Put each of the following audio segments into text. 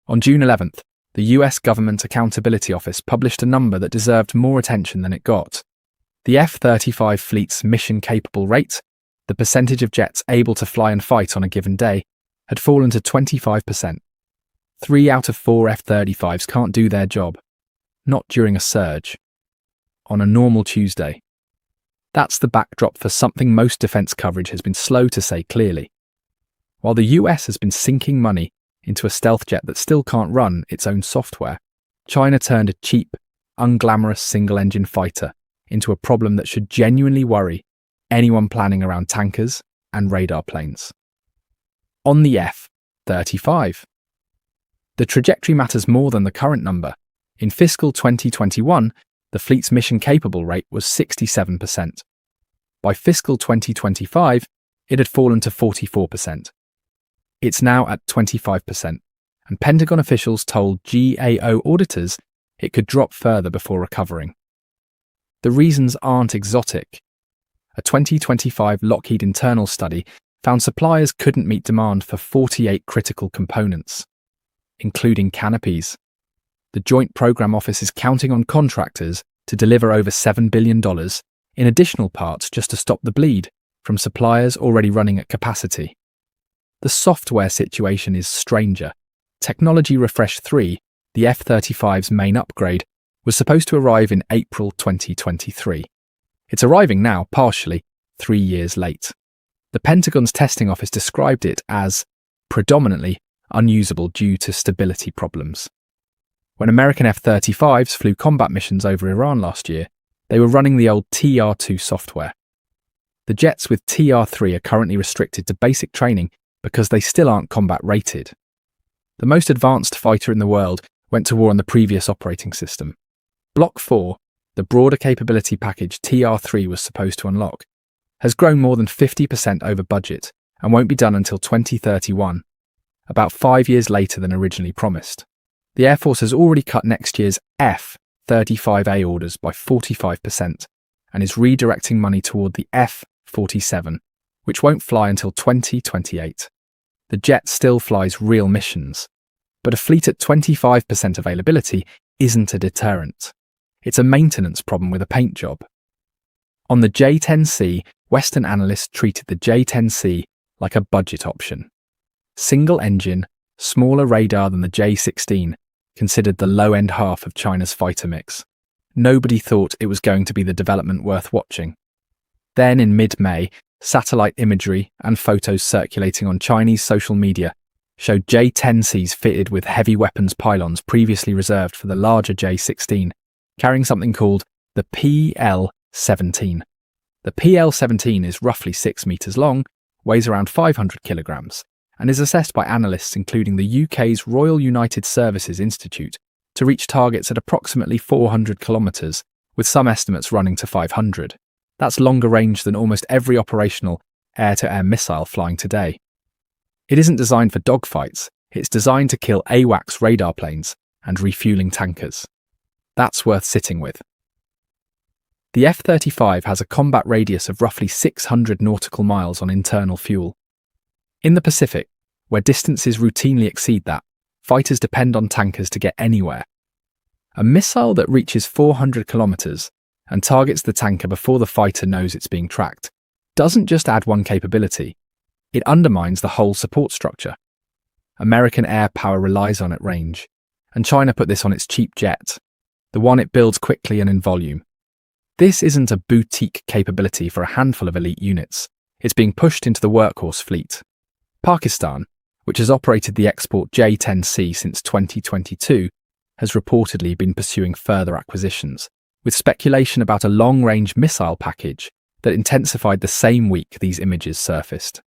On June 11th, the US Government Accountability Office published a number that deserved more attention than it got. The F-35 fleet's mission-capable rate, the percentage of jets able to fly and fight on a given day, had fallen to 25%. 3 out of 4 F-35's can't do their job. Not during a surge. On a normal Tuesday. That's the backdrop for something most defense coverage has been slow to say clearly. While the US has been sinking money into a stealth jet that still can't run its own software, China turned a cheap, unglamorous single-engine fighter into a problem that should genuinely worry anyone planning around tankers and radar planes. On the F-35. The trajectory matters more than the current number. In fiscal 2021, the fleet's mission-capable rate was 67%. By fiscal 2025, it had fallen to 44%. It's now at 25%, and Pentagon officials told GAO auditors it could drop further before recovering. The reasons aren't exotic. A 2025 Lockheed internal study found suppliers couldn't meet demand for 48 critical components, including canopies. The Joint Program Office is counting on contractors to deliver over $7 billion in additional parts just to stop the bleed from suppliers already running at capacity. The software situation is stranger. Technology Refresh 3, the F-35's main upgrade, was supposed to arrive in April 2023. It's arriving now, partially, 3 years late. The Pentagon's testing office described it as predominantly unusable due to stability problems. When American F-35's flew combat missions over Iran last year, they were running the old TR-2 software. The jets with TR-3 are currently restricted to basic training because they still aren't combat rated. The most advanced fighter in the world went to war on the previous operating system. Block 4, the broader capability package TR-3 was supposed to unlock, has grown more than 50% over budget and won't be done until 2031, about 5 years later than originally promised. The Air Force has already cut next year's F-35A orders by 45% and is redirecting money toward the F-47, which won't fly until 2028. The jet still flies real missions, but a fleet at 25% availability isn't a deterrent. It's a maintenance problem with a paint job. On the J-10C, Western analysts treated the J-10C like a budget option. Single engine, smaller radar than the J-16, considered the low-end half of China's fighter mix. Nobody thought it was going to be the development worth watching. Then in mid-May, satellite imagery and photos circulating on Chinese social media showed J-10Cs fitted with heavy weapons pylons previously reserved for the larger J-16, carrying something called the PL-17. The PL-17 is roughly 6 meters long, weighs around 500 kilograms, and is assessed by analysts including the UK's Royal United Services Institute to reach targets at approximately 400 kilometers, with some estimates running to 500. That's longer range than almost every operational air-to-air missile flying today. It isn't designed for dogfights, it's designed to kill AWACS radar planes and refueling tankers. That's worth sitting with. The F-35 has a combat radius of roughly 600 nautical miles on internal fuel. In the Pacific, where distances routinely exceed that, fighters depend on tankers to get anywhere. A missile that reaches 400 kilometers and targets the tanker before the fighter knows it's being tracked doesn't just add one capability, it undermines the whole support structure. American air power relies on it range, and China put this on its cheap jet, the one it builds quickly and in volume. This isn't a boutique capability for a handful of elite units, it's being pushed into the workhorse fleet. Pakistan, which has operated the export J-10C since 2022, has reportedly been pursuing further acquisitions, with speculation about a long-range missile package that intensified the same week these images surfaced.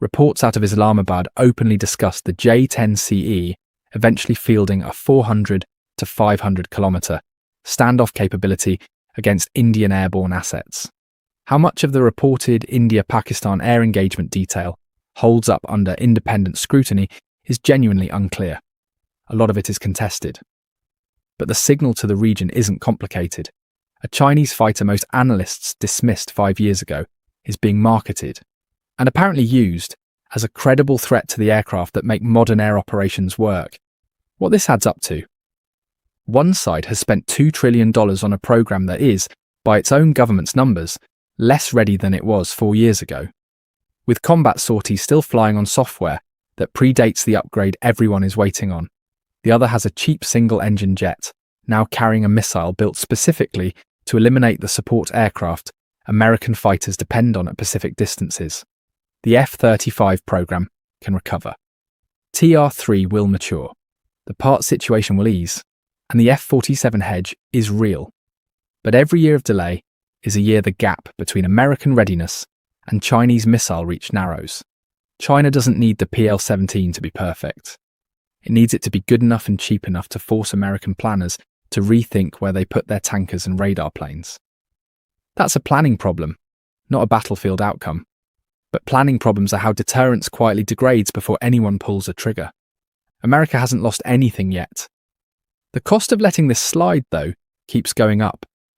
Reports out of Islamabad openly discussed the J-10CE eventually fielding a 400 to 500 kilometre standoff capability against Indian airborne assets. How much of the reported India-Pakistan air engagement detail holds up under independent scrutiny is genuinely unclear. A lot of it is contested. But the signal to the region isn't complicated. A Chinese fighter most analysts dismissed 5 years ago is being marketed, and apparently used, as a credible threat to the aircraft that make modern air operations work. What this adds up to: one side has spent $2 trillion on a program that is, by its own government's numbers, less ready than it was 4 years ago, with combat sorties still flying on software that predates the upgrade everyone is waiting on. The other has a cheap single-engine jet, now carrying a missile built specifically to eliminate the support aircraft American fighters depend on at Pacific distances. The F-35 program can recover. TR-3 will mature. The part situation will ease, and the F-47 hedge is real. But every year of delay is a year the gap between American readiness and Chinese missile reach narrows. China doesn't need the PL-17 to be perfect. It needs it to be good enough and cheap enough to force American planners to rethink where they put their tankers and radar planes. That's a planning problem, not a battlefield outcome. But planning problems are how deterrence quietly degrades before anyone pulls a trigger. America hasn't lost anything yet. The cost of letting this slide, though, keeps going up.